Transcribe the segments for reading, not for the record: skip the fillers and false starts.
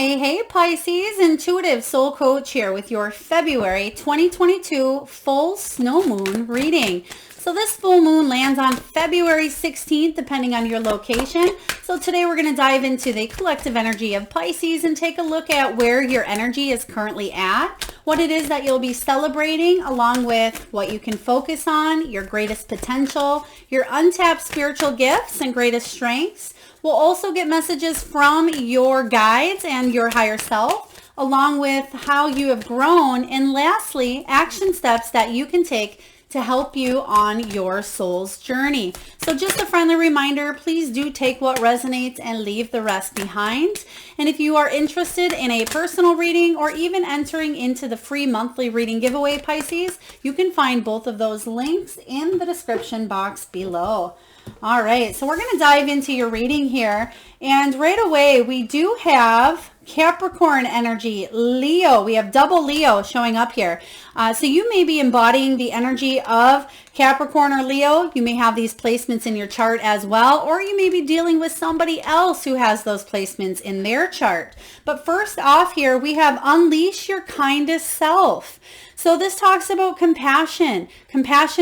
Hey, Pisces, Intuitive Soul Coach here with your February 2022 full snow moon reading. So this full moon lands on February 16th, depending on your location. So today we're going to dive into the collective energy of Pisces and take a look at where your energy is currently at, what it is that you'll be celebrating, along with what you can focus on, your greatest potential, your untapped spiritual gifts and greatest strengths. We'll also get messages from your guides and your higher self, along with how you have grown, and lastly, action steps that you can take to help you on your soul's journey. So just a friendly reminder, please do take what resonates and leave the rest behind. And if you are interested in a personal reading or even entering into the free monthly reading giveaway, Pisces, you can find both of those links in the description box below. All right, so we're going to dive into your reading here. And right away, we do have Capricorn energy, Leo. We have double Leo showing up here. So you may be embodying the energy of Capricorn or Leo. You may have these placements in your chart as well, or you may be dealing with somebody else who has those placements in their chart. But first off here, we have unleash your kindest self. So this talks about compassion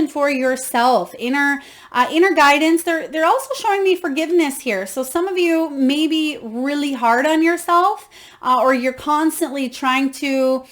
for yourself, inner guidance. They're also showing me forgiveness here. So some of you may be really hard on yourself, or you're constantly trying to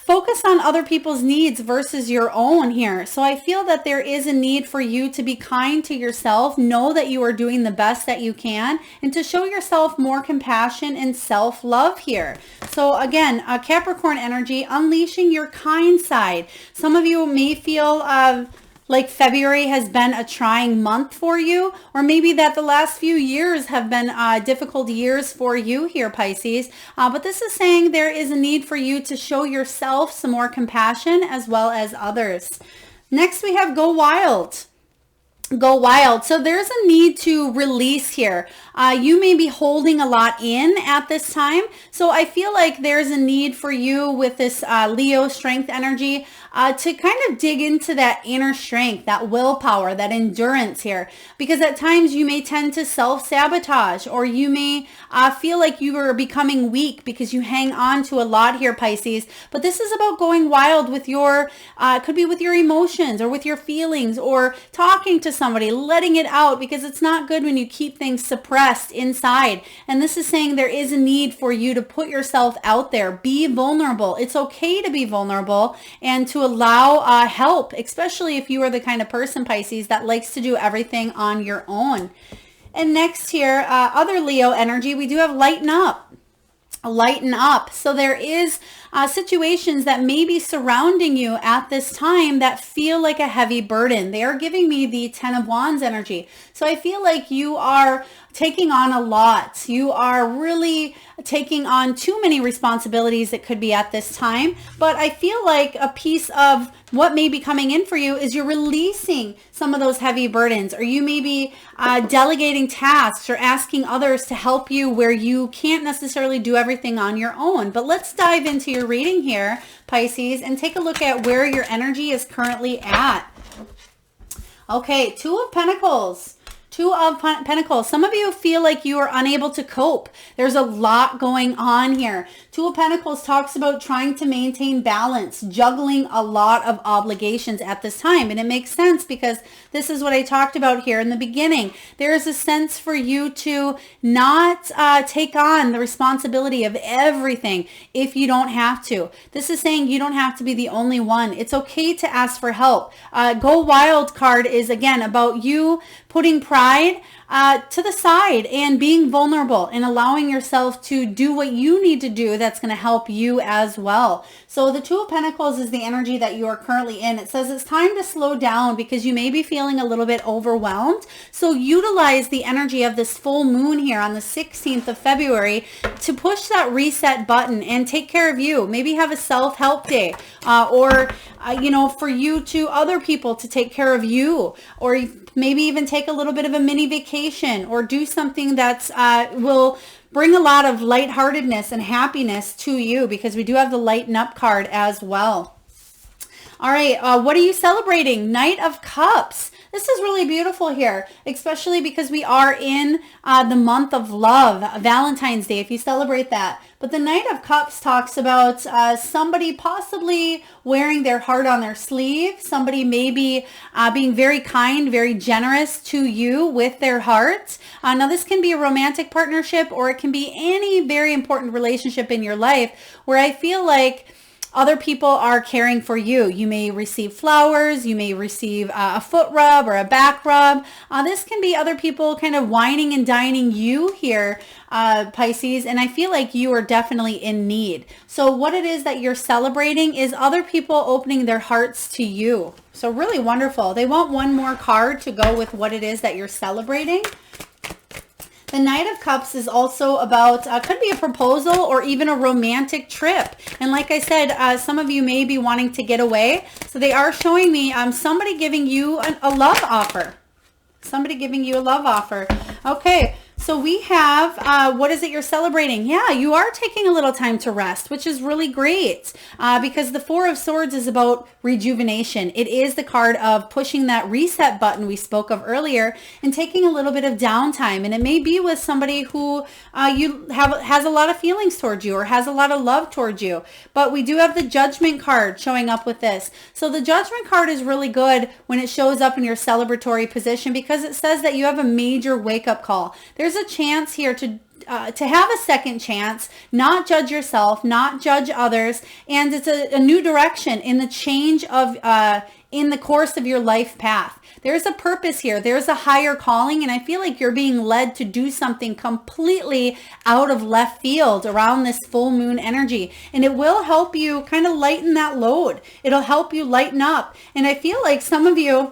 focus on other people's needs versus your own here. So I feel that there is a need for you to be kind to yourself, know that you are doing the best that you can, and to show yourself more compassion and self-love here. So again, Capricorn energy, unleashing your kind side. Some of you may feel like February has been a trying month for you, or maybe that the last few years have been difficult years for you here, Pisces. But this is saying there is a need for you to show yourself some more compassion as well as others. Next, we have go wild. Go wild. So there's a need to release here. You may be holding a lot in at this time. So I feel like there's a need for you with this Leo strength energy to kind of dig into that inner strength, that willpower, that endurance here. Because at times you may tend to self-sabotage, or you may feel like you are becoming weak because you hang on to a lot here, Pisces. But this is about going wild with your, could be with your emotions or with your feelings, or talking to somebody, letting it out, because it's not good when you keep things suppressed inside. And this is saying there is a need for you to put yourself out there, be vulnerable. It's okay to be vulnerable and to allow help, especially if you are the kind of person, Pisces, that likes to do everything on your own. And next here, other Leo energy, we do have lighten up. Lighten up. So there is situations that may be surrounding you at this time that feel like a heavy burden. They are giving me the 10 of Wands energy. So I feel like you are taking on a lot. You are really taking on too many responsibilities, it could be at this time. But I feel like a piece of what may be coming in for you is you're releasing some of those heavy burdens, or you may be delegating tasks or asking others to help you where you can't necessarily do everything on your own. But let's dive into your reading here, Pisces, and take a look at where your energy is currently at. Okay, Two of Pentacles. Two of Pentacles. Some of you feel like you are unable to cope. There's a lot going on here. Two of Pentacles talks about trying to maintain balance, juggling a lot of obligations at this time. And it makes sense because this is what I talked about here in the beginning. There is a sense for you to not take on the responsibility of everything if you don't have to. This is saying you don't have to be the only one. It's okay to ask for help. Go Wild card is, again, about you putting pride to the side and being vulnerable and allowing yourself to do what you need to do that's going to help you as well. So the Two of Pentacles is the energy that you are currently in. It says it's time to slow down because you may be feeling a little bit overwhelmed. So utilize the energy of this full moon here on the 16th of February to push that reset button and take care of you. Maybe have a self-help day, or for you to other people to take care of you, or maybe even take a little bit of a mini vacation, or do something that's will bring a lot of lightheartedness and happiness to you, because we do have the lighten up card as well. All right, what are you celebrating? Knight of Cups. This is really beautiful here, especially because we are in the month of love, Valentine's Day, if you celebrate that. But the Knight of Cups talks about somebody possibly wearing their heart on their sleeve, somebody maybe being very kind, very generous to you with their heart. Now, this can be a romantic partnership, or it can be any very important relationship in your life where I feel like other people are caring for you. You may receive flowers, you may receive a foot rub or a back rub. This can be other people kind of wining and dining you here, Pisces, and I feel like you are definitely in need. So what it is that you're celebrating is other people opening their hearts to you. So really wonderful. They want one more card to go with what it is that you're celebrating. The Knight of Cups is also about, could be a proposal or even a romantic trip. And like I said, some of you may be wanting to get away. So they are showing me somebody giving you a love offer. Somebody giving you a love offer. Okay. So we have, what is it you're celebrating? Yeah, you are taking a little time to rest, which is really great because the Four of Swords is about rejuvenation. It is the card of pushing that reset button we spoke of earlier and taking a little bit of downtime. And it may be with somebody who has a lot of feelings towards you or has a lot of love towards you. But we do have the Judgment card showing up with this. So the Judgment card is really good when it shows up in your celebratory position because it says that you have a major wake-up call. There's a chance here to have a second chance, not judge yourself, not judge others, and it's a new direction in the change of in the course of your life path. There's a purpose here. There's a higher calling, and I feel like you're being led to do something completely out of left field around this full moon energy, and it will help you kind of lighten that load. It'll help you lighten up, and I feel like some of you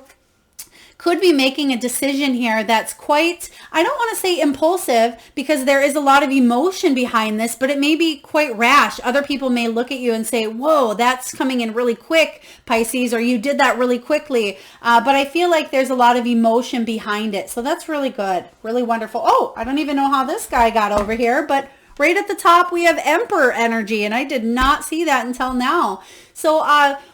could be making a decision here that's quite, I don't want to say impulsive because there is a lot of emotion behind this, but it may be quite rash. Other people may look at you and say, whoa, that's coming in really quick, Pisces, or you did that really quickly. But I feel like there's a lot of emotion behind it. So that's really good, really wonderful. Oh, I don't even know how this guy got over here, but right at the top, we have Emperor energy, and I did not see that until now. So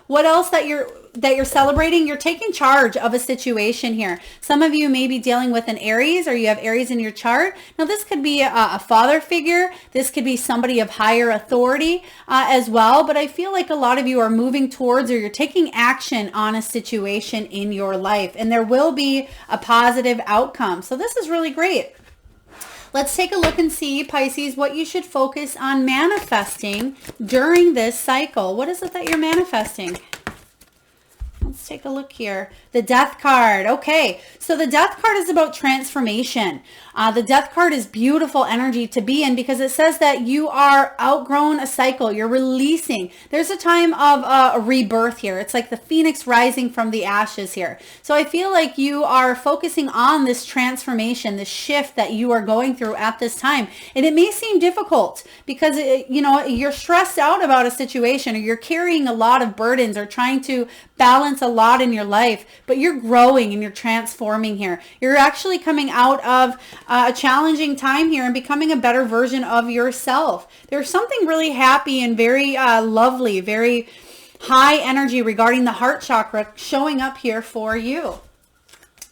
what else that you're celebrating? You're taking charge of a situation here. Some of you may be dealing with an Aries, or you have Aries in your chart. Now, this could be a father figure. This could be somebody of higher authority as well. But I feel like a lot of you are moving towards, or you're taking action on a situation in your life, and there will be a positive outcome. So this is really great. Let's take a look and see, Pisces, what you should focus on manifesting during this cycle. What is it that you're manifesting? Let's take a look here. The Death card. Okay, so the Death card is about transformation. The Death card is beautiful energy to be in because it says that you are outgrown a cycle. You're releasing. There's a time of a rebirth here. It's like the phoenix rising from the ashes here. So I feel like you are focusing on this transformation, this shift that you are going through at this time. And it may seem difficult because, you're stressed out about a situation, or you're carrying a lot of burdens, or trying to balance a lot in your life, but you're growing and you're transforming here. You're actually coming out of a challenging time here and becoming a better version of yourself. There's something really happy and very lovely, very high energy regarding the heart chakra showing up here for you.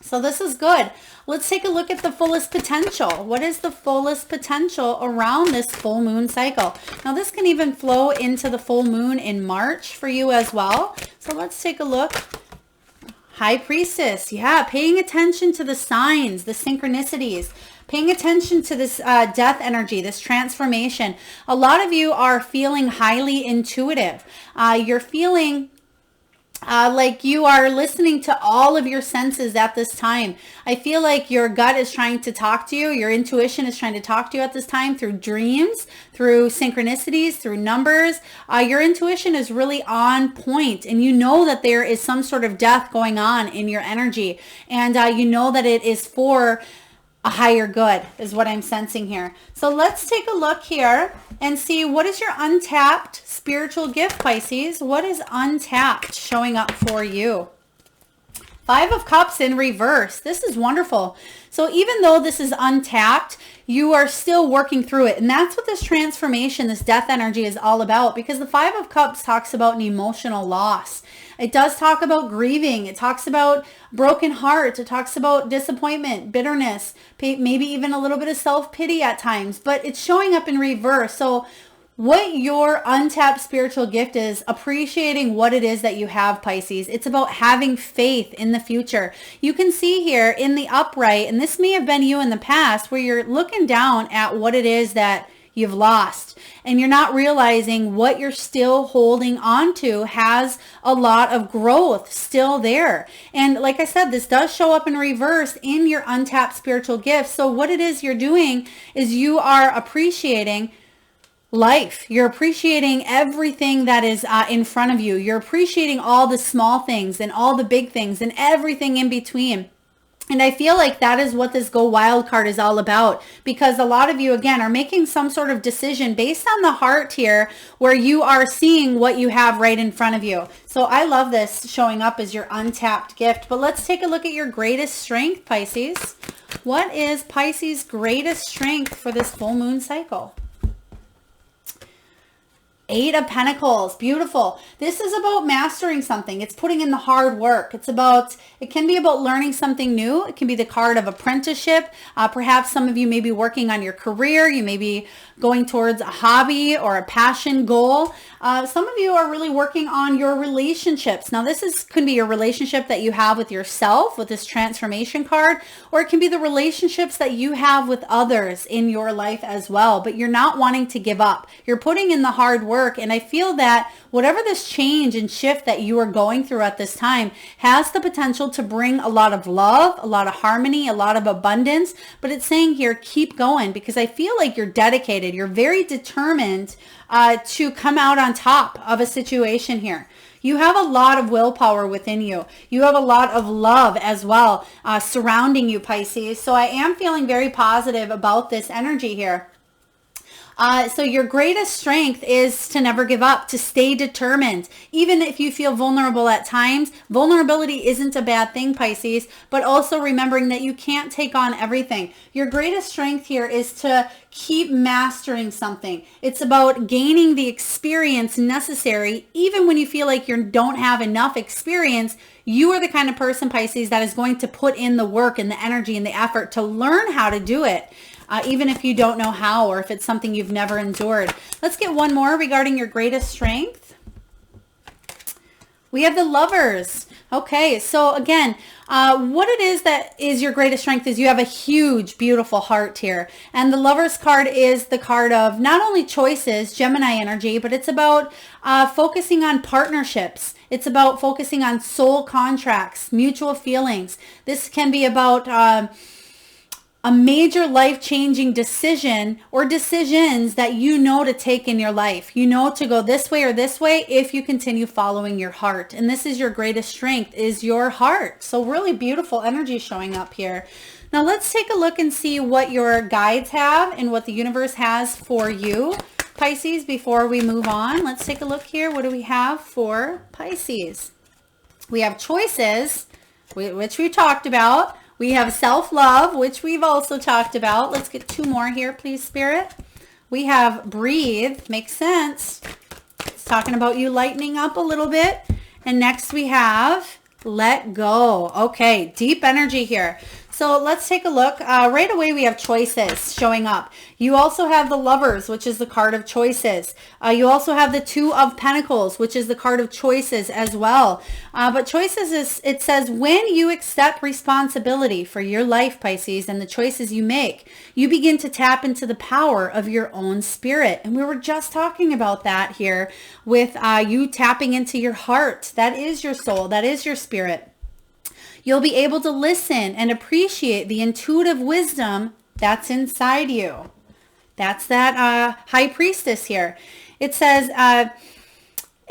So this is good. Let's take a look at the fullest potential. What is the fullest potential around this full moon cycle? Now, this can even flow into the full moon in March for you as well. So let's take a look. High Priestess. Yeah, paying attention to the signs, the synchronicities, paying attention to this death energy, this transformation. A lot of you are feeling highly intuitive. You're feeling like you are listening to all of your senses at this time. I feel like your gut is trying to talk to you. Your intuition is trying to talk to you at this time through dreams, through synchronicities, through numbers. Your intuition is really on point, and you know that there is some sort of death going on in your energy, and you know that it is for a higher good is what I'm sensing here. So let's take a look here and see what is your untapped spiritual gift, Pisces. What is untapped showing up for you? Five of Cups in reverse. This is wonderful. So even though this is untapped, you are still working through it. And that's what this transformation, this death energy is all about, because the Five of Cups talks about an emotional loss. It does talk about grieving. It talks about broken hearts. It talks about disappointment, bitterness, maybe even a little bit of self-pity at times, but it's showing up in reverse. So what your untapped spiritual gift is, appreciating what it is that you have, Pisces. It's about having faith in the future. You can see here in the upright, and this may have been you in the past, where you're looking down at what it is that you've lost, and you're not realizing what you're still holding on to has a lot of growth still there. And like I said, this does show up in reverse in your untapped spiritual gifts. So what it is you're doing is you are appreciating life. You're appreciating everything that is in front of you. You're appreciating all the small things and all the big things and everything in between. And I feel like that is what this Go Wild card is all about, because a lot of you, again, are making some sort of decision based on the heart here, where you are seeing what you have right in front of you. So I love this showing up as your untapped gift. But let's take a look at your greatest strength, Pisces. What is Pisces' greatest strength for this full moon cycle? Eight of Pentacles. Beautiful. This is about mastering something. It's putting in the hard work. It can be about learning something new. It can be the card of apprenticeship. Perhaps some of you may be working on your career. You may be going towards a hobby or a passion goal. Some of you are really working on your relationships. Now could be your relationship that you have with yourself with this transformation card, or it can be the relationships that you have with others in your life as well. But you're not wanting to give up. You're putting in the hard work. And I feel that whatever this change and shift that you are going through at this time has the potential to bring a lot of love, a lot of harmony, a lot of abundance. But it's saying here, keep going, because I feel like you're dedicated. You're very determined to come out on top of a situation here. You have a lot of willpower within you. You have a lot of love as well surrounding you, Pisces. So I am feeling very positive about this energy here. So your greatest strength is to never give up, to stay determined. Even if you feel vulnerable at times, vulnerability isn't a bad thing, Pisces, but also remembering that you can't take on everything. Your greatest strength here is to keep mastering something. It's about gaining the experience necessary. Even when you feel like you don't have enough experience, you are the kind of person, Pisces, that is going to put in the work and the energy and the effort to learn how to do it. Even if you don't know how, or if it's something you've never endured. Let's get one more regarding your greatest strength. We have the Lovers. Okay, so again, what it is that is your greatest strength is you have a huge, beautiful heart here. And the Lovers card is the card of not only choices, Gemini energy, but it's about focusing on partnerships. It's about focusing on soul contracts, mutual feelings. This can be about a major life-changing decision or decisions that you know to take in your life. You know to go this way or this way if you continue following your heart. And this is your greatest strength, is your heart. So really beautiful energy showing up here. Now let's take a look and see what your guides have and what the universe has for you, Pisces, before we move on. Let's take a look here. What do we have for Pisces? We have choices, which we talked about. We have self-love, which we've also talked about. Let's get two more here, please, Spirit. We have breathe. Makes sense. It's talking about you lightening up a little bit. And next we have let go. Okay, deep energy here. So let's take a look. Right away, we have choices showing up. You also have the Lovers, which is the card of choices. You also have the Two of Pentacles, which is the card of choices as well. But choices it says, when you accept responsibility for your life, Pisces, and the choices you make, you begin to tap into the power of your own spirit. And we were just talking about that here with you tapping into your heart. That is your soul. That is your spirit. You'll be able to listen and appreciate the intuitive wisdom that's inside you. That's that high priestess here. It says,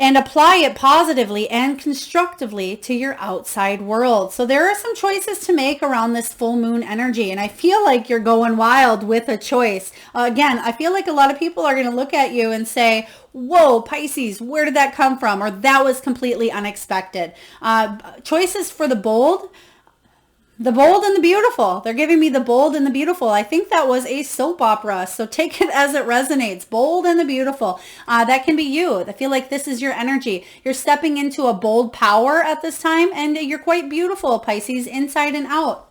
and apply it positively and constructively to your outside world. So there are some choices to make around this full moon energy. And I feel like you're going wild with a choice. Again, I feel like a lot of people are going to look at you and say, whoa, Pisces, where did that come from? Or that was completely unexpected. Choices for the bold. The Bold and the Beautiful. They're giving me the Bold and the Beautiful. I think that was a soap opera, so take it as it resonates. Bold and the Beautiful. That can be you. I feel like this is your energy. You're stepping into a bold power at this time, and you're quite beautiful, Pisces, inside and out.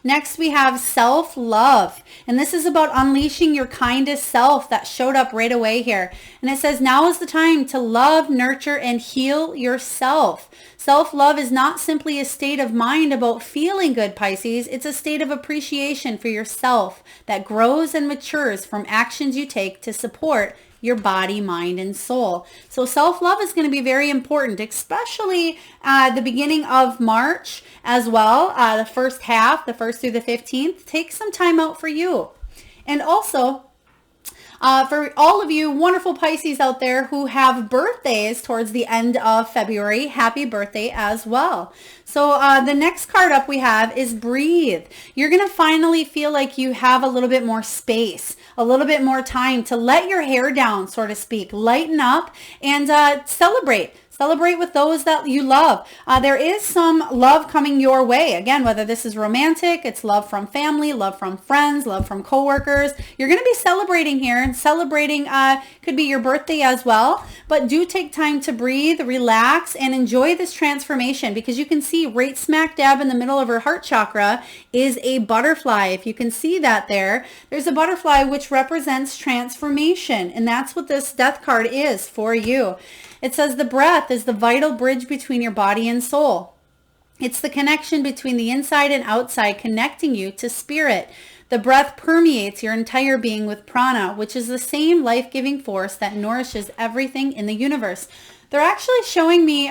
Next, we have self-love. And this is about unleashing your kindest self that showed up right away here. And it says, now is the time to love, nurture, and heal yourself. Self-love is not simply a state of mind about feeling good, Pisces. It's a state of appreciation for yourself that grows and matures from actions you take to support your body, mind, and soul. So self-love is going to be very important, especially the beginning of March as well. The first half, the 1st through the 15th, take some time out for you. And also, for all of you wonderful Pisces out there who have birthdays towards the end of February, happy birthday as well. So the next card up we have is breathe. You're going to finally feel like you have a little bit more space, a little bit more time to let your hair down, so to speak, lighten up and celebrate. Celebrate with those that you love. There is some love coming your way. Again, whether this is romantic, it's love from family, love from friends, love from coworkers. You're going to be celebrating here, and celebrating could be your birthday as well. But do take time to breathe, relax, and enjoy this transformation, because you can see right smack dab in the middle of her heart chakra is a butterfly. If you can see that there's a butterfly which represents transformation. And that's what this death card is for you. It says the breath is the vital bridge between your body and soul. It's the connection between the inside and outside, connecting you to spirit. The breath permeates your entire being with prana, which is the same life-giving force that nourishes everything in the universe. They're actually showing me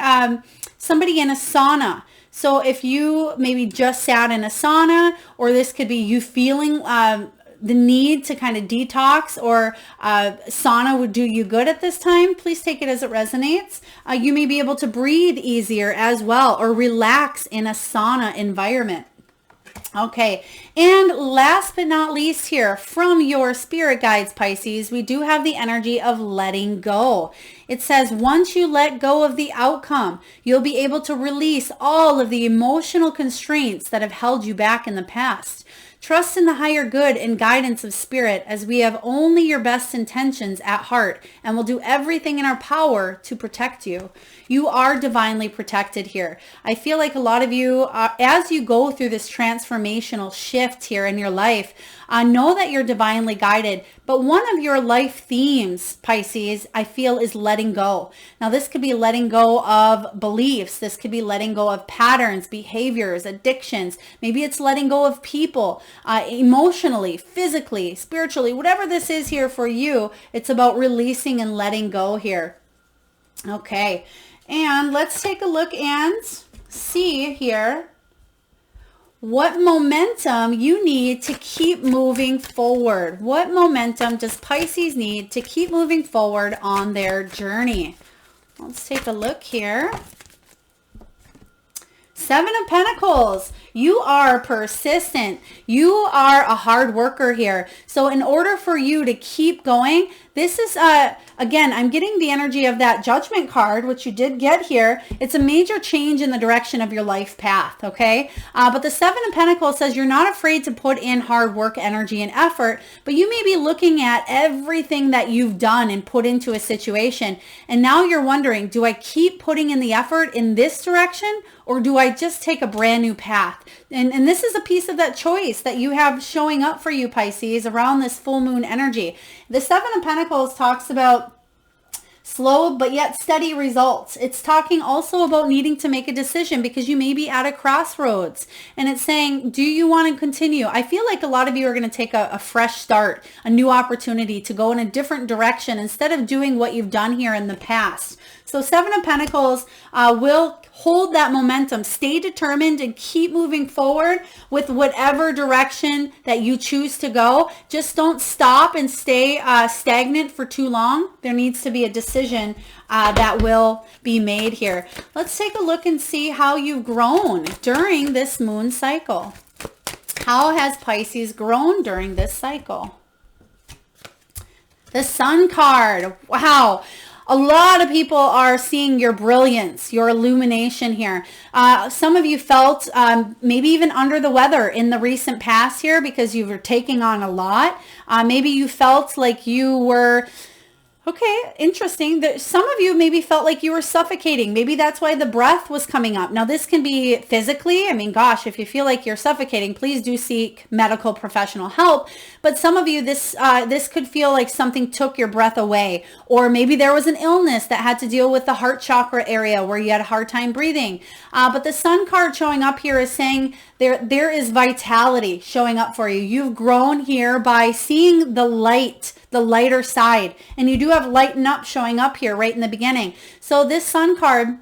somebody in a sauna. So if you maybe just sat in a sauna, or this could be you feeling the need to kind of detox, or sauna would do you good at this time, please take it as it resonates. You may be able to breathe easier as well, or relax in a sauna environment. Okay, and last but not least here, from your spirit guides, Pisces, we do have the energy of letting go. It says, once you let go of the outcome, you'll be able to release all of the emotional constraints that have held you back in the past. Trust in the higher good and guidance of spirit, as we have only your best intentions at heart and will do everything in our power to protect you. You are divinely protected here. I feel like a lot of you, as you go through this transformational shift here in your life, know that you're divinely guided. But one of your life themes, Pisces, I feel is letting go. Now, this could be letting go of beliefs. This could be letting go of patterns, behaviors, addictions. Maybe it's letting go of people, emotionally, physically, spiritually, whatever this is here for you. It's about releasing and letting go here. Okay, and let's take a look and see here what momentum you need to keep moving forward. What momentum does Pisces need to keep moving forward on their journey? Let's take a look here. 7 of Pentacles. You are persistent. You are a hard worker here. So in order for you to keep going, this is, again, I'm getting the energy of that Judgment card, which you did get here. It's a major change in the direction of your life path, okay? But the 7 of Pentacles says you're not afraid to put in hard work, energy, and effort, but you may be looking at everything that you've done and put into a situation, and now you're wondering, do I keep putting in the effort in this direction, or do I just take a brand new path? And this is a piece of that choice that you have showing up for you, Pisces, around this full moon energy. The 7 of Pentacles talks about slow but yet steady results. It's talking also about needing to make a decision, because you may be at a crossroads, and it's saying, do you want to continue? I feel like a lot of you are going to take a fresh start, a new opportunity to go in a different direction instead of doing what you've done here in the past. So 7 of Pentacles will hold that momentum. Stay determined and keep moving forward with whatever direction that you choose to go. Just don't stop and stay stagnant for too long. There needs to be a decision that will be made here. Let's take a look and see how you've grown during this moon cycle. How has Pisces grown during this cycle? The Sun card. Wow. A lot of people are seeing your brilliance, your illumination here. Some of you felt maybe even under the weather in the recent past here because you were taking on a lot. Maybe you felt like you were... Okay, interesting. Some of you maybe felt like you were suffocating. Maybe that's why the breath was coming up. Now, this can be physically. I mean, gosh, if you feel like you're suffocating, please do seek medical professional help. But some of you, this could feel like something took your breath away. Or maybe there was an illness that had to deal with the heart chakra area where you had a hard time breathing. But the Sun card showing up here is saying there is vitality showing up for you. You've grown here by seeing the light, the lighter side. And you do have lighten up showing up here right in the beginning. So this Sun card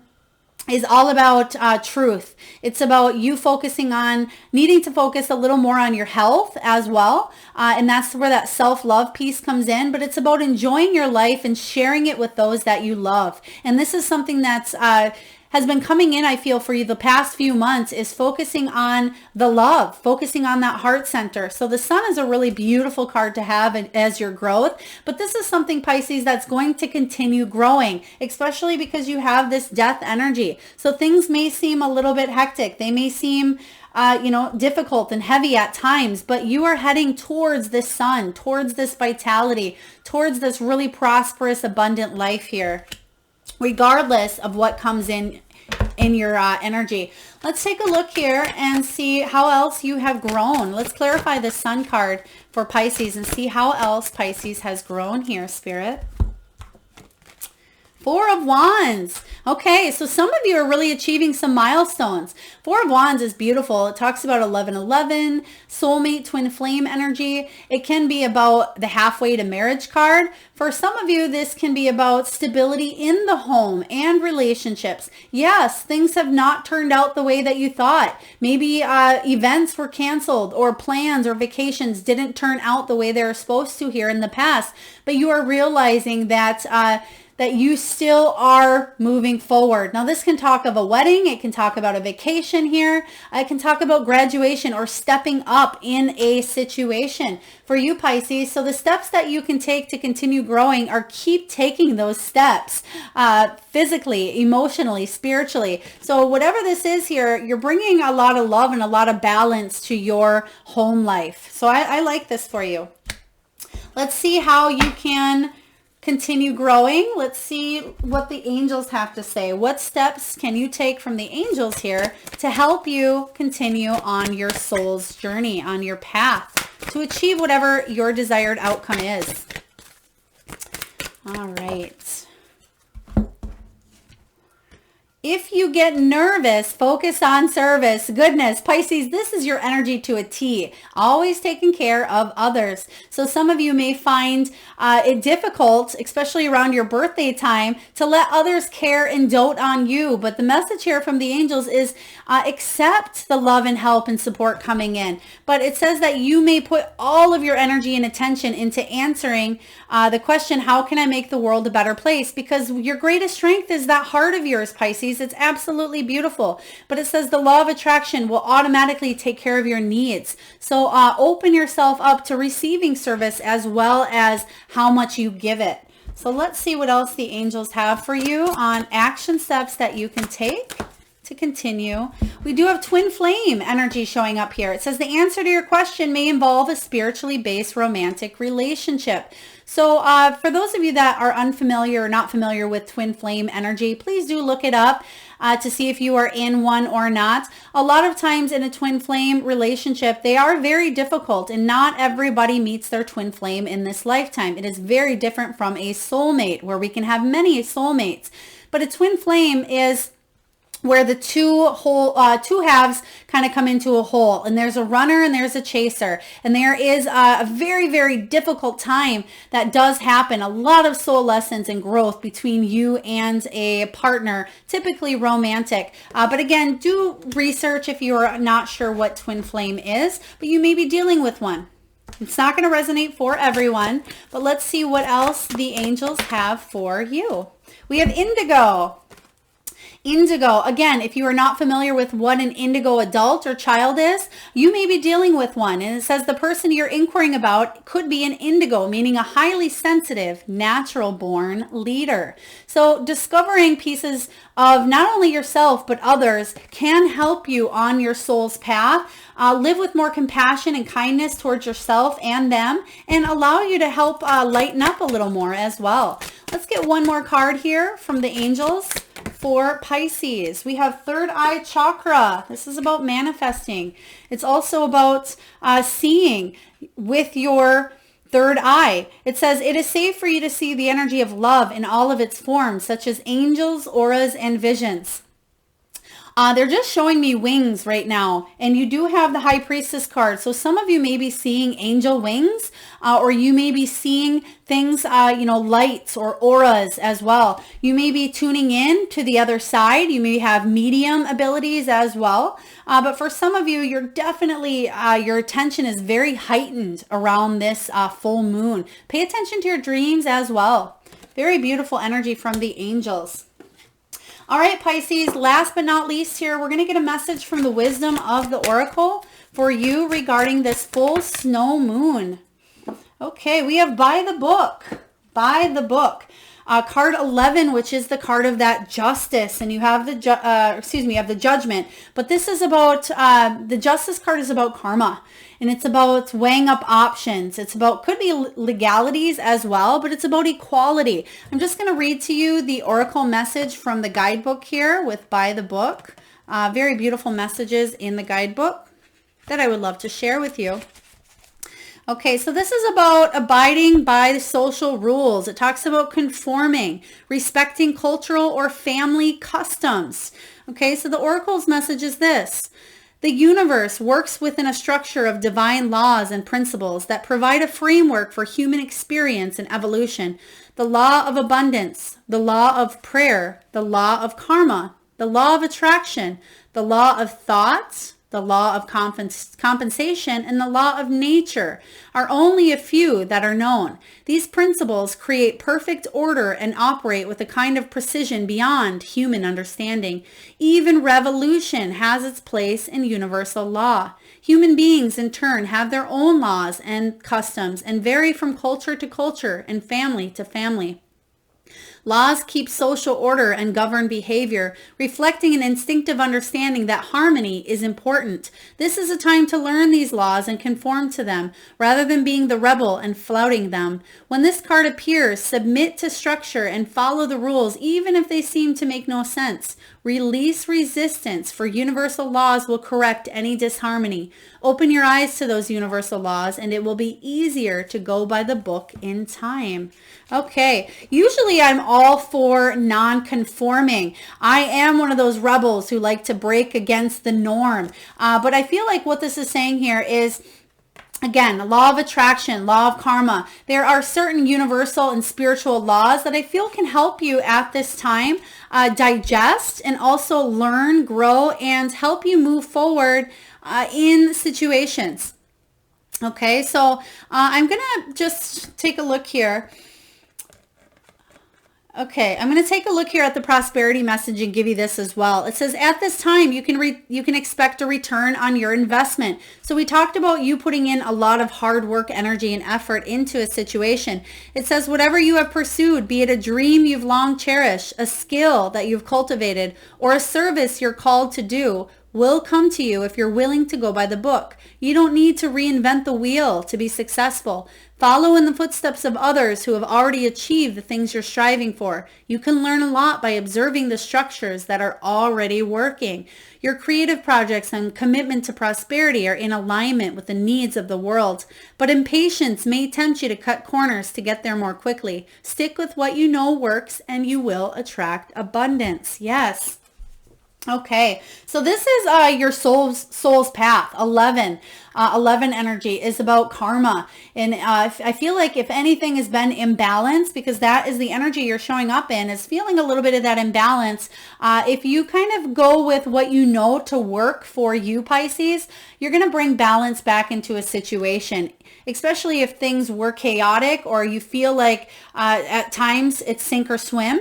is all about truth. It's about you focusing on needing to focus a little more on your health as well. And that's where that self-love piece comes in. But it's about enjoying your life and sharing it with those that you love. And this is something that's has been coming in, I feel, for you the past few months, is focusing on the love, focusing on that heart center. So the Sun is a really beautiful card to have as your growth, but this is something, Pisces, that's going to continue growing, especially because you have this death energy. So things may seem a little bit hectic. They may seem difficult and heavy at times, but you are heading towards this Sun, towards this vitality, towards this really prosperous, abundant life here, regardless of what comes in your energy. Let's take a look here and see how else you have grown. Let's clarify the Sun card for Pisces and see how else Pisces has grown here, Spirit. Four of Wands. Okay, so some of you are really achieving some milestones. Four of Wands is beautiful. It talks about 1111, soulmate, twin flame energy. It can be about the halfway to marriage card. For some of you, this can be about stability in the home and relationships. Yes, things have not turned out the way that you thought. Maybe events were canceled, or plans or vacations didn't turn out the way they were supposed to here in the past. But you are realizing that that you still are moving forward. Now, this can talk of a wedding. It can talk about a vacation here. It can talk about graduation or stepping up in a situation for you, Pisces. So the steps that you can take to continue growing are keep taking those steps physically, emotionally, spiritually. So whatever this is here, you're bringing a lot of love and a lot of balance to your home life. So I like this for you. Let's see how you can continue growing. Let's see what the angels have to say. What steps can you take from the angels here to help you continue on your soul's journey, on your path to achieve whatever your desired outcome is? All right. If you get nervous, focus on service. Goodness, Pisces, this is your energy to a T. Always taking care of others. So some of you may find it difficult, especially around your birthday time, to let others care and dote on you. But the message here from the angels is accept the love and help and support coming in. But it says that you may put all of your energy and attention into answering the question, how can I make the world a better place? Because your greatest strength is that heart of yours, Pisces. It's absolutely beautiful. But it says the law of attraction will automatically take care of your needs. So open yourself up to receiving service as well as how much you give it. So let's see what else the angels have for you on action steps that you can take to continue. We do have twin flame energy showing up here. It says the answer to your question may involve a spiritually based romantic relationship. So for those of you that are unfamiliar or not familiar with twin flame energy, please do look it up to see if you are in one or not. A lot of times in a twin flame relationship, they are very difficult, and not everybody meets their twin flame in this lifetime. It is very different from a soulmate, where we can have many soulmates. But a twin flame is where the two halves kind of come into a whole, and there's a runner and there's a chaser, and there is a very, very difficult time that does happen. A lot of soul lessons and growth between you and a partner, typically romantic. But again, do research if you are not sure what twin flame is, but you may be dealing with one. It's not going to resonate for everyone, but let's see what else the angels have for you. We have indigo. Indigo. Again, if you are not familiar with what an indigo adult or child is, you may be dealing with one. And it says the person you're inquiring about could be an indigo, meaning a highly sensitive, natural born leader. So discovering pieces of not only yourself, but others can help you on your soul's path. Live with more compassion and kindness towards yourself and them, and allow you to help lighten up a little more as well. Let's get one more card here from the angels for Pisces. We have third eye chakra. This is about manifesting. It's also about seeing with your third eye. It says it is safe for you to see the energy of love in all of its forms, such as angels, auras, and visions. They're just showing me wings right now, and you do have the High Priestess card. So some of you may be seeing angel wings, or you may be seeing things, lights or auras as well. You may be tuning in to the other side. You may have medium abilities as well. But for some of you, you're definitely, your attention is very heightened around this full moon. Pay attention to your dreams as well. Very beautiful energy from the angels. All right, Pisces, last but not least here, we're going to get a message from the wisdom of the oracle for you regarding this full snow moon. Okay, we have by the book. Card 11, which is the card of that justice, and you have the you have the judgment. But this is about the justice card is about karma, and it's about weighing up options. It's about, could be legalities as well, but it's about equality. I'm just going to read to you the oracle message from the guidebook here with by the book. Very beautiful messages in the guidebook that I would love to share with you. Okay, so this is about abiding by the social rules. It talks about conforming, respecting cultural or family customs. Okay, so the oracle's message is this. The universe works within a structure of divine laws and principles that provide a framework for human experience and evolution. The law of abundance, the law of prayer, the law of karma, the law of attraction, the law of thoughts, the law of compensation, and the law of nature are only a few that are known. These principles create perfect order and operate with a kind of precision beyond human understanding. Even revolution has its place in universal law. Human beings, in turn, have their own laws and customs and vary from culture to culture and family to family. Laws keep social order and govern behavior, reflecting an instinctive understanding that harmony is important. This is a time to learn these laws and conform to them, rather than being the rebel and flouting them. When this card appears, submit to structure and follow the rules, even if they seem to make no sense. Release resistance, for universal laws will correct any disharmony. Open your eyes to those universal laws, and it will be easier to go by the book in time. Okay, usually I'm all for non-conforming. I am one of those rebels who like to break against the norm. But I feel like what this is saying here is, again, the law of attraction, law of karma. There are certain universal and spiritual laws that I feel can help you at this time digest and also learn, grow, and help you move forward in situations. Okay, so I'm going to just take a look here. Okay, I'm going to take a look here at the prosperity message and give you this as well. It says, at this time, you can expect a return on your investment. So we talked about you putting in a lot of hard work, energy, and effort into a situation. It says, whatever you have pursued, be it a dream you've long cherished, a skill that you've cultivated, or a service you're called to do, will come to you if you're willing to go by the book. You don't need to reinvent the wheel to be successful. Follow in the footsteps of others who have already achieved the things you're striving for. You can learn a lot by observing the structures that are already working. Your creative projects and commitment to prosperity are in alignment with the needs of the world, but impatience may tempt you to cut corners to get there more quickly. Stick with what you know works and you will attract abundance. Yes. Okay, so this is your soul's path. 11 energy is about karma, and I feel like if anything has been imbalanced, because that is the energy you're showing up in, is feeling a little bit of that imbalance. If you kind of go with what you know to work for you, Pisces, you're going to bring balance back into a situation, especially if things were chaotic or you feel like at times it's sink or swim.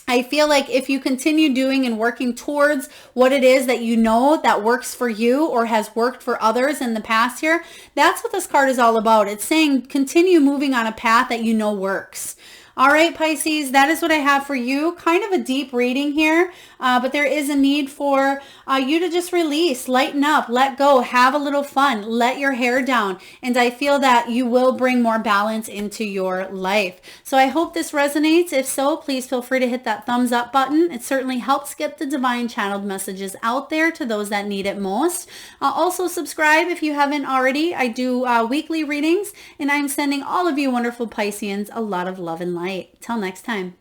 I feel like if you continue doing and working towards what it is that you know that works for you or has worked for others in the past here, that's what this card is all about. It's saying continue moving on a path that you know works. All right, Pisces, that is what I have for you. Kind of a deep reading here, but there is a need for you to just release, lighten up, let go, have a little fun, let your hair down. And I feel that you will bring more balance into your life. So I hope this resonates. If so, please feel free to hit that thumbs up button. It certainly helps get the divine channeled messages out there to those that need it most. Also subscribe if you haven't already. I do weekly readings, and I'm sending all of you wonderful Pisceans a lot of love and light. Till next time.